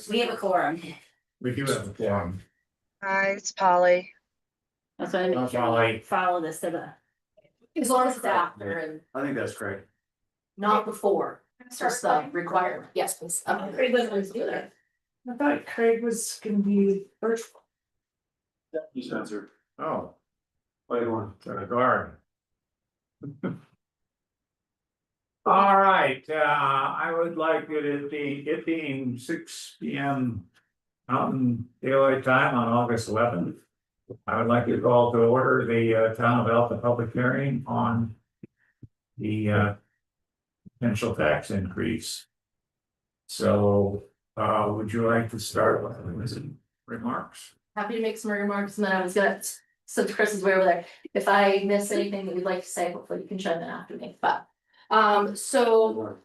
We have a quorum. We do have a forum. Hi, it's Polly. That's why I make sure Polly. we follow this to the. As long as it's after and I think that's great. not before, it's just the requirement, yes, please. Pretty good ones do that. I thought Craig was gonna be virtual. You censored. Oh. Wait one, to the guard. All right, I would like it being 6 p.m. Mountain Daylight Time on August 11th. I would like to call to order the Town of Alpha public hearing on the potential tax increase. So, would you like to start with remarks? Happy to make some remarks, and then I was gonna, since Chris is way over there, if I miss anything that you'd like to say, hopefully you can chime in after me, but. So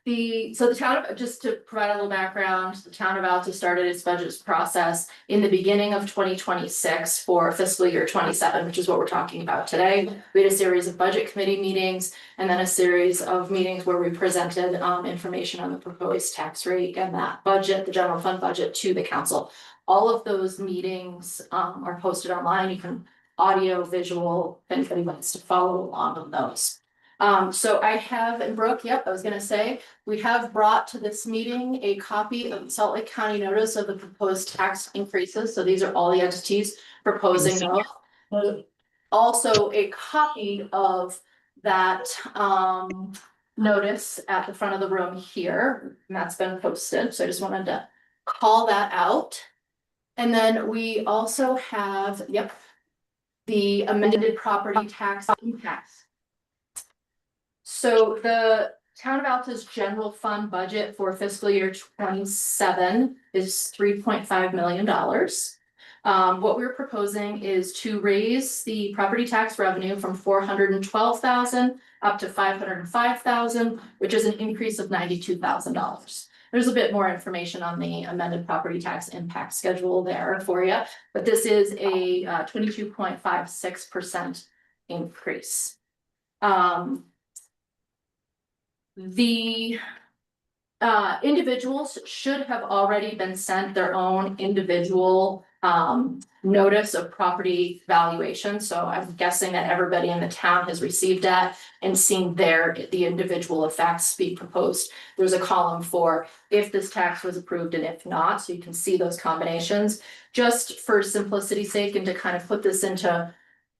the town of, just to provide a little background, the town of Alta started its budget process in the beginning of 2026 for fiscal year 27, which is what we're talking about today. We had a series of budget committee meetings and then a series of meetings where we presented information on the proposed tax rate and that budget, the general fund budget, to the council. All of those meetings are posted online. You can audio, visual, if anybody wants to follow along on those. So I have, and Brooke, yep, I was gonna say, we have brought to this meeting a copy of the Salt Lake County notice of the proposed tax increases. So these are all the entities proposing those. Also a copy of that notice at the front of the room here, and that's been posted. So I just wanted to call that out. And then we also have, yep, the amended property tax impacts. So the town of Alta's general fund budget for fiscal year 27 is $3.5 million. What we're proposing is to raise the property tax revenue from 412,000 up to 505,000, which is an increase of $92,000. There's a bit more information on the amended property tax impact schedule there for you, but this is a 22.56% increase. The individuals should have already been sent their own individual notice of property valuation. So I'm guessing that everybody in the town has received that and seen the individual effects be proposed. There's a column for if this tax was approved and if not, so you can see those combinations. Just for simplicity's sake and to kind of put this into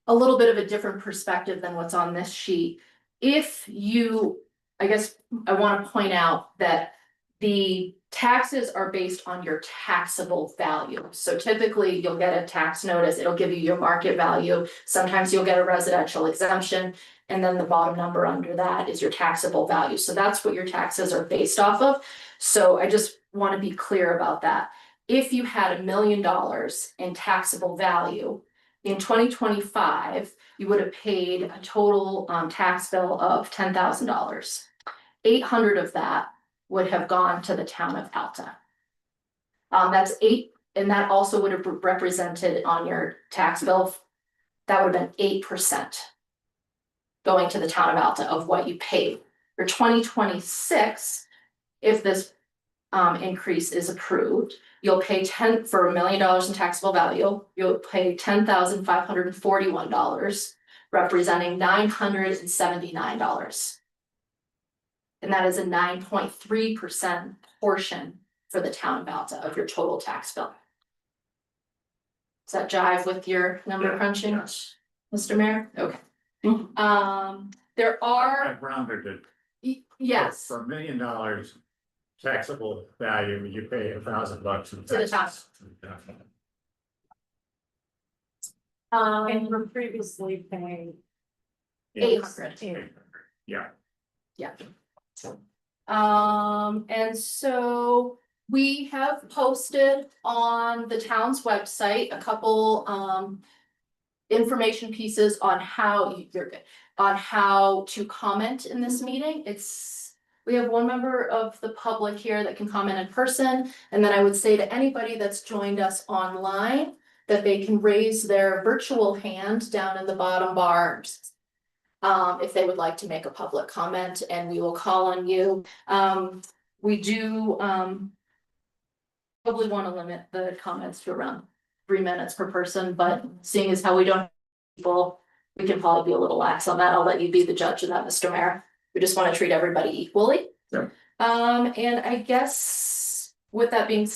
a little bit of a different perspective than what's on this sheet. If you, I guess I want to point out that the taxes are based on your taxable value. So typically you'll get a tax notice, it'll give you your market value. Sometimes you'll get a residential exemption, and then the bottom number under that is your taxable value. So that's what your taxes are based off of. So I just want to be clear about that. If you had $1 million in taxable value in 2025, you would have paid a total tax bill of $10,000. 800 of that would have gone to the town of Alta. That's 8, and that also would have represented on your tax bill, that would have been 8% going to the town of Alta of what you paid. For 2026, if this increase is approved, you'll pay for $1 million in taxable value, you'll pay $10,541, representing $979. And that is a 9.3% portion for the town of Alta of your total tax bill. Does that jive with your number crunching, Yes. Mr. Mayor? Okay. There are, I've rounded it. yes, For $1 million taxable value, you pay $1,000 in to the taxes. And we're previously paying. 800. Yeah. Yeah. And so we have posted on the town's website a couple information pieces on how to comment in this meeting. We have one member of the public here that can comment in person, and then I would say to anybody that's joined us online that they can raise their virtual hand down in the bottom bars if they would like to make a public comment, and we will call on you. We do probably want to limit the comments to around 3 minutes per person, but seeing as how we don't have people, we can probably be a little lax on that. I'll let you be the judge of that, Mr. Mayor. We just want to treat everybody equally. Sure. And I guess with that being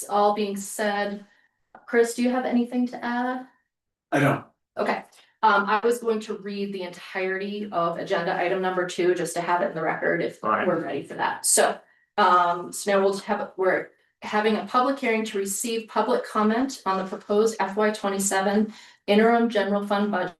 all being said, Chris, do you have anything to add? I don't. Okay, I was going to read the entirety of agenda item number 2, just to have it in the record if Fine. we're ready for that. So now we're having a public hearing to receive public comment on the proposed FY 27 interim general fund budget.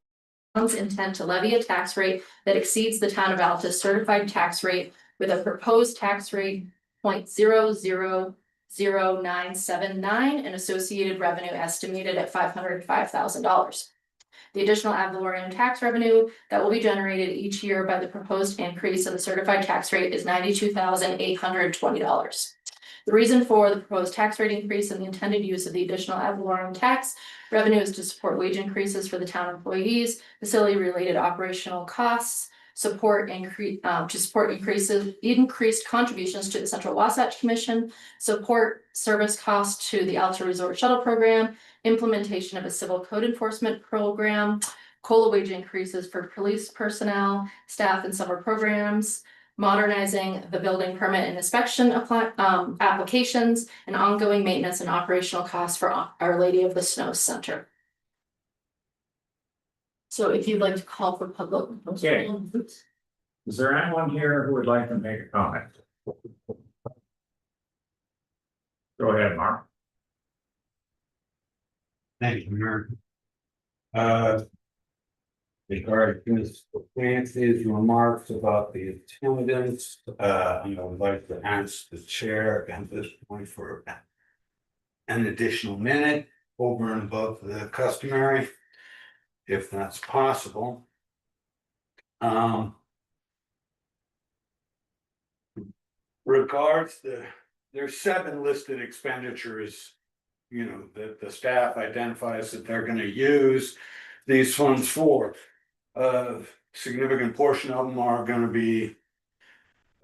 Town's intent to levy a tax rate that exceeds the town of Alta's certified tax rate with a proposed tax rate 0.000979 and associated revenue estimated at $505,000. The additional ad valorem tax revenue that will be generated each year by the proposed increase of the certified tax rate is $92,820. The reason for the proposed tax rate increase and the intended use of the additional ad valorem tax revenue is to support wage increases for the town employees, facility related operational costs, increased contributions to the Central Wasatch Commission, support service costs to the Alta Resort Shuttle Program, implementation of a civil code enforcement program, COLA wage increases for police personnel, staff and summer programs, modernizing the building permit and inspection applications, and ongoing maintenance and operational costs for Our Lady of the Snows Center. So if you'd like to call for public. Okay. Is there anyone here who would like to make a comment? Go ahead, Mark. Thank you, Mayor. Regarding Ms. Clancy's remarks about the attendance, I would like to ask the chair at this point for an additional minute over and above the customary, if that's possible. Regards there's 7 listed expenditures, that the staff identifies that they're gonna use these funds for. A significant portion of them are gonna be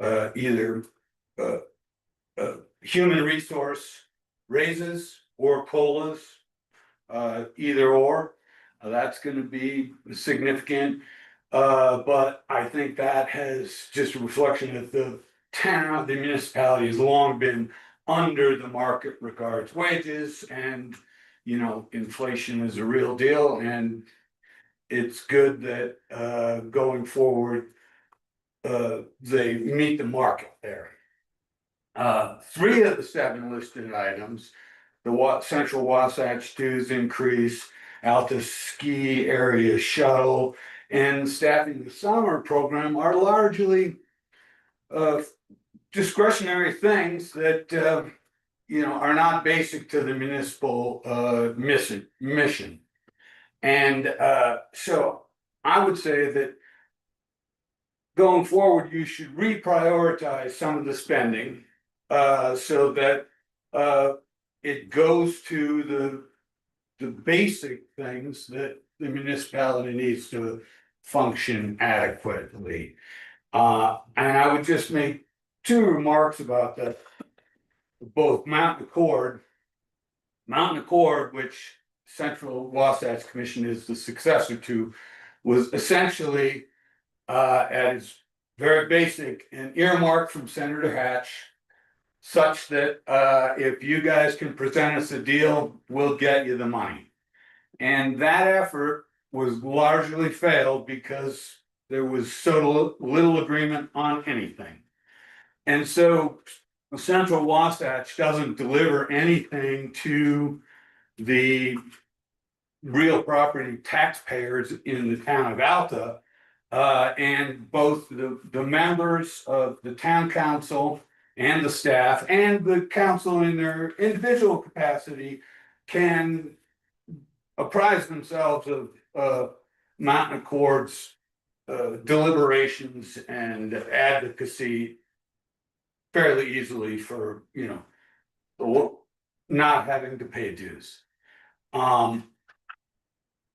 either human resource raises or COLAs, either or. That's gonna be significant, but I think that has just a reflection that the municipality has long been under the market regards wages, and inflation is a real deal, and it's good that going forward they meet the market there. 3 of the 7 listed items, the Central Wasatch dues increase, Alta ski area shuttle, and staffing the summer program are largely discretionary things that are not basic to the municipal mission. And so I would say that going forward, you should reprioritize some of the spending so that it goes to the basic things that the municipality needs to function adequately. And I would just make 2 remarks about that. Both Mountain Accord, which Central Wasatch Commission is the successor to, was essentially at its very basic an earmark from Senator Hatch, such that if you guys can present us a deal, we'll get you the money. And that effort was largely failed because there was so little agreement on anything. And so Central Wasatch doesn't deliver anything to the real property taxpayers in the town of Alta. And both the members of the town council and the staff and the council in their individual capacity can apprise themselves of Mountain Accord's deliberations and advocacy fairly easily for not having to pay dues.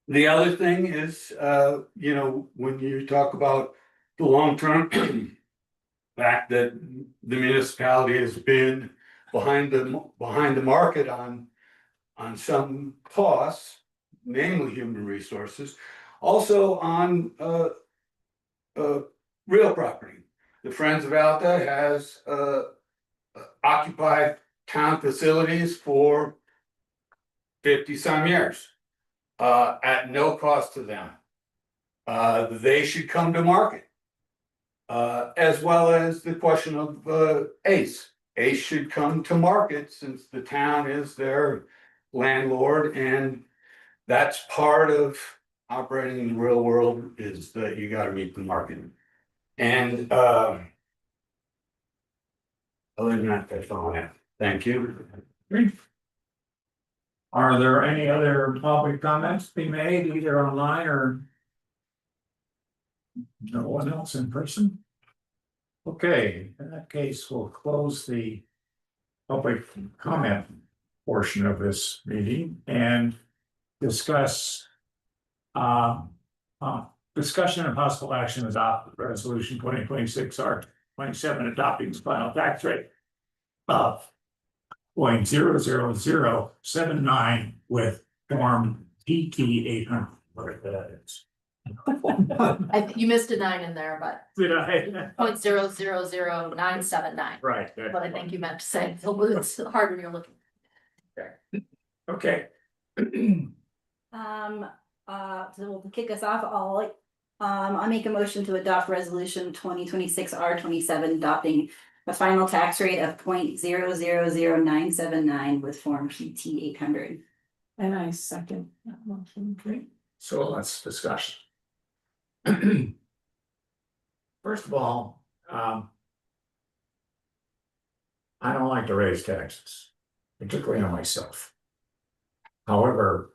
The other thing is when you talk about the long-term fact that the municipality has been behind the market on some costs, namely human resources, also on real property. The Friends of Alta has occupied town facilities for 50-some years at no cost to them. They should come to market. As well as the question of ACE. ACE should come to market since the town is their landlord, and that's part of operating in the real world, is that you gotta meet the market. And other than that, that's all I have. Thank you. Are there any other public comments to be made, either online or? No one else in person? Okay, in that case, we'll close the public comment portion of this meeting and discuss discussion of possible action adopt resolution 2026-R27 adopting the final tax rate of 0.00079 with form PT 800, whatever that is. You missed a 9 in there, but Did I? 0.000979. Right. What I think you meant to say. It's hard when you're looking. Okay. So to kick us off, I'll make a motion to adopt resolution 2026-R27 adopting a final tax rate of 0.000979 with form PT 800. And I second that motion. Okay, so let's discuss. First of all, I don't like to raise taxes, particularly on myself. However,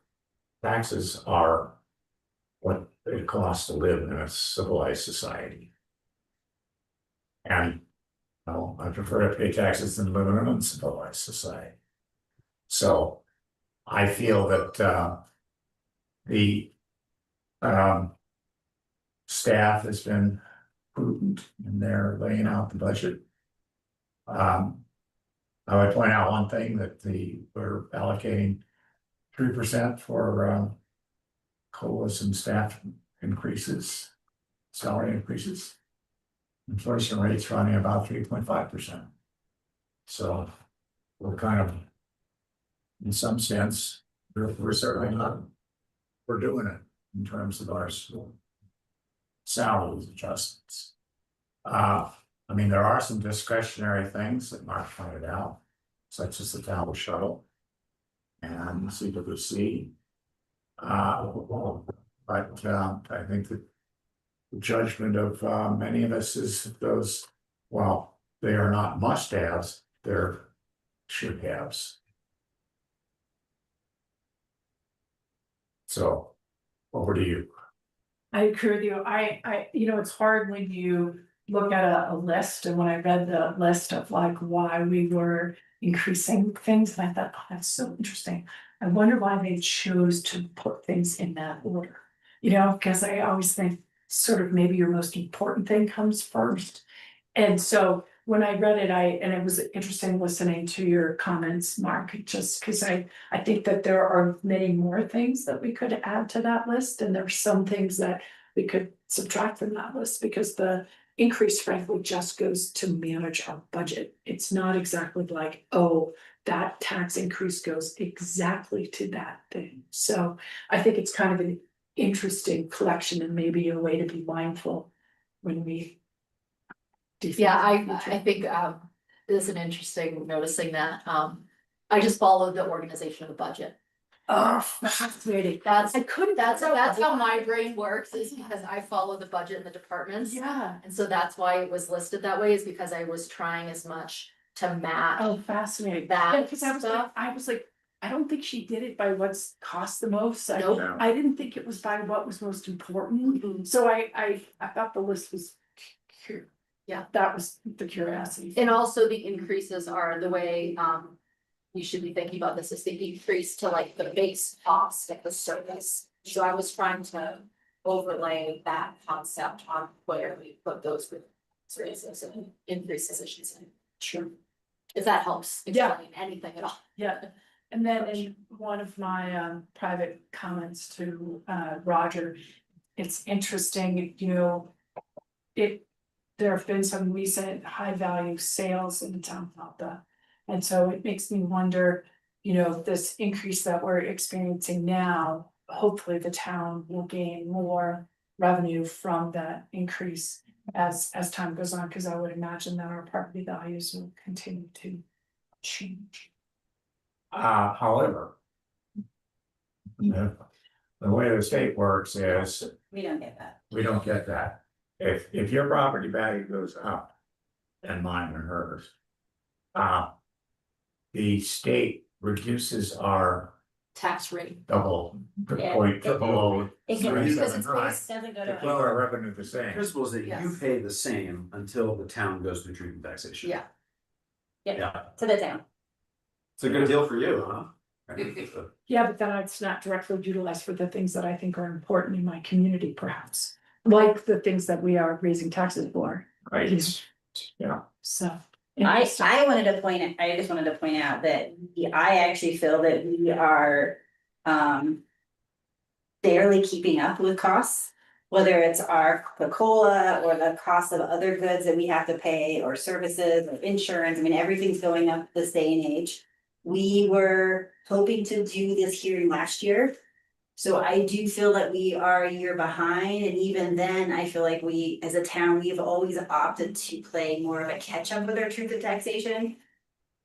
taxes are what it costs to live in a civilized society. And I prefer to pay taxes than live in an uncivilized society. So I feel that the staff has been prudent in their laying out the budget. I would point out one thing, that we're allocating 3% for COLAs and staff increases, salary increases. Inflation rate's running about 3.5%. So we're kind of, in some sense, we're certainly not, we're doing it in terms of our salaries adjustments. I mean, there are some discretionary things that Mark pointed out, such as the town shuttle and CWC. But I think that the judgment of many of us is that those, well, they are not must-haves, they're should-haves. So, over to you. I agree with you. It's hard when you look at a list, and when I read the list of like why we were increasing things, and I thought, oh, that's so interesting. I wonder why they chose to put things in that order. Because I always think sort of maybe your most important thing comes first. And so when I read it, and it was interesting listening to your comments, Mark, just because I think that there are many more things that we could add to that list. And there's some things that we could subtract from that list, because the increase frankly just goes to manage our budget. It's not exactly like, oh, that tax increase goes exactly to that thing. So I think it's kind of an interesting collection and maybe a way to be mindful when we do things. Yeah, in the I future. think it is an interesting noticing that. I just followed the organization of the budget. Oh, fascinating. That's couldn't. that's how my brain works, is because I follow the budget in the departments. Yeah. And so that's why it was listed that way, is because I was trying as much to match. Oh, fascinating. That Because stuff. I was like, I don't think she did it by what's cost the most. Nope. I didn't think it was by what was most important. Mhm. So I thought the list was. Yeah. That was the curiosity. And also the increases are the way, you should be thinking about this, is the increase to like the base cost of the service. So I was trying to overlay that concept on where we put those raises and increases, I should say. Sure. if that helps Yeah. explain anything at all. Yeah, and then in one of my private comments to Roger, it's interesting, you know. There have been some recent high value sales in the town of Alta. And so it makes me wonder, you know, this increase that we're experiencing now, hopefully the town will gain more revenue from that increase as time goes on, because I would imagine that our property values will continue to change. However. The way the state works is, We don't get that. we don't get that. If your property value goes up. And mine or hers. The state reduces our Tax rate. double, Yeah. point triple. It can, Three, because seven, it's nine. based, doesn't go To to. keep our revenue the same. Principle is that you Yes. pay the same until the town goes through truth and taxation. Yeah. Yeah, To the town. it's a good deal for you, huh? Yeah, but then it's not directly utilized for the things that I think are important in my community, perhaps, like the things that we are raising taxes for, Right, yeah, so. I just wanted to point out that I actually feel that we are barely keeping up with costs. Whether it's our Coca-Cola or the cost of other goods that we have to pay or services or insurance, I mean, everything's going up this day and age. We were hoping to do this hearing last year. So I do feel that we are a year behind, and even then, I feel like we, as a town, we've always opted to play more of a catch up with our truth and taxation.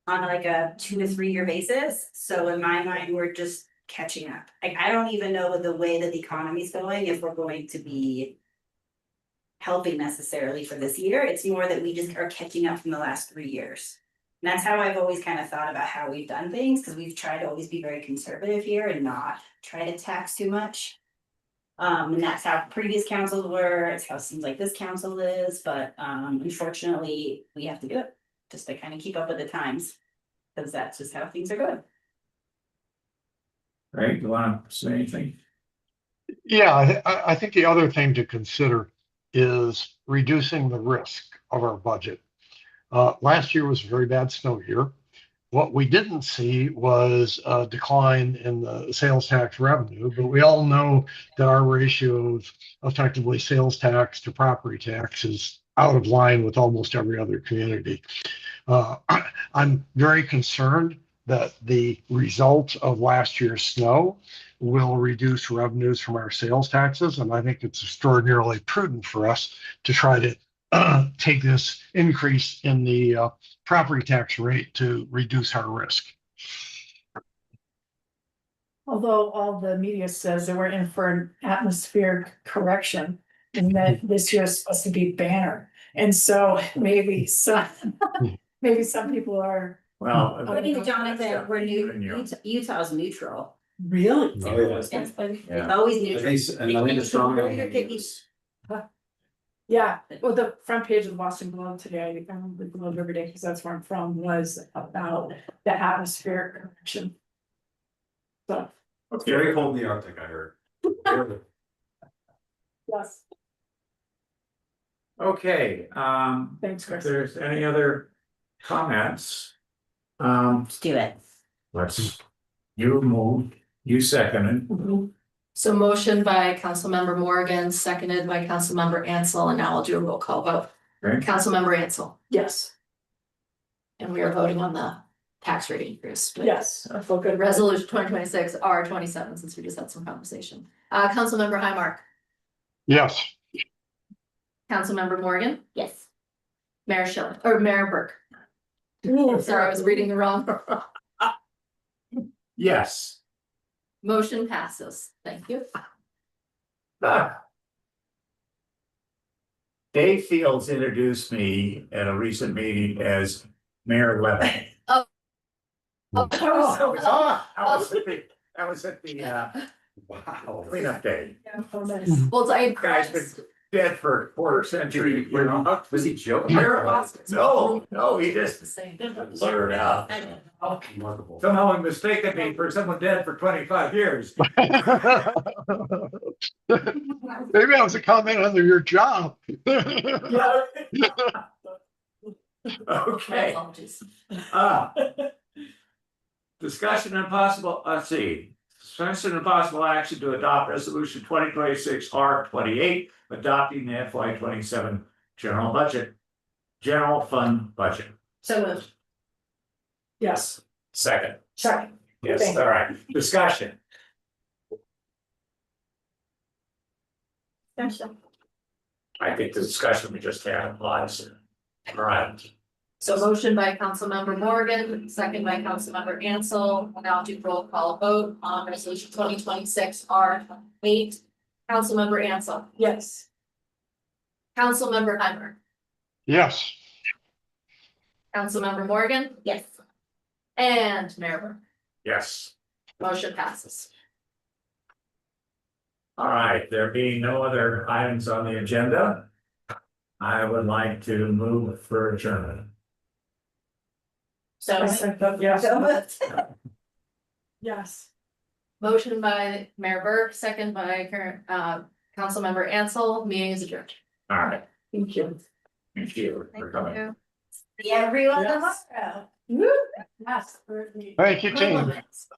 On like a 2 to 3 year basis, so in my mind, we're just catching up. Like, I don't even know with the way that the economy's going, if we're going to be. Helping necessarily for this year, it's more that we just are catching up from the last 3 years. And that's how I've always kind of thought about how we've done things, because we've tried to always be very conservative here and not try to tax too much. And that's how previous councils were, it's how it seems like this council is, but unfortunately, we have to do it. Just to kind of keep up with the times, because that's just how things are going. right, you wanna say anything? Yeah, I think the other thing to consider is reducing the risk of our budget. Last year was a very bad snow year. What we didn't see was a decline in the sales tax revenue, but we all know that our ratio of effectively sales tax to property tax is out of line with almost every other community. I'm very concerned that the result of last year's snow will reduce revenues from our sales taxes, and I think it's extraordinarily prudent for us to try to take this increase in the property tax rate to reduce our risk. Although all the media says that we're in for an atmospheric correction, and that this year is supposed to be banner, and so maybe some people are Well. According to Jonathan, Yeah, we're even you. Utah's neutral. really. Oh, yeah. It's always I neutral. think, and I think the strong. You're picking- Yeah, well, the front page of the Boston Globe today, the Globe every day, because that's where I'm from, was about the atmospheric correction. So, It's very cold in the Arctic, I heard. yes, Okay, thanks, if Chris. there's any other comments? Let's do it. Let's, you moved, you seconded, So motion by Councilmember Morgan, seconded by Councilmember Ansel, and now I'll do a roll call vote. right? Councilmember Ansel, Yes, and we are voting on the tax rate increase. yes, I feel good. Resolution 2026 R27, since we just had some conversation. Councilmember Highmark, Yes, Councilmember Morgan, Yes. Mayor Schilling, or Mayor Burke. Sorry, I was reading the wrong. Yes. Motion passes. Thank you. Dave Fields introduced me at a recent meeting as Mayor Levin. Oh. I was at the Wow. cleanup day. Oh, nice. Well, I Guy's been dead for a quarter century, you know. Was he joking? No, he just blurred out. Remarkable. Somehow mistaken me for someone dead for 25 years. maybe that was a comment on your job. Yeah. Okay, Apologies. discussion and possible, let's see. Discussion and possible action to adopt resolution 2026 R 28, adopting the FY 27 general budget. General fund budget. So moved. Yes, Second. second. Yes, Thank you. all right, discussion. I think the discussion we just had applies. All right, So motion by Councilmember Morgan, second by Councilmember Ansel. We'll now do roll call vote on resolution 2026 R 8. Councilmember Ansel, Yes. Councilmember Heimer, Yes. Councilmember Morgan. Yes. And Mayor Burke. yes, Motion passes. all right, there being no other items on the agenda. I would like to move for adjournment. So Yes. So moved. Yes. motion by Mayor Burke, second by Councilmember Ansel. Meeting is adjourned. All right, Thank you. thank you for coming. you. See everyone Yes. tomorrow. Yes. Thank you, team. Compliments.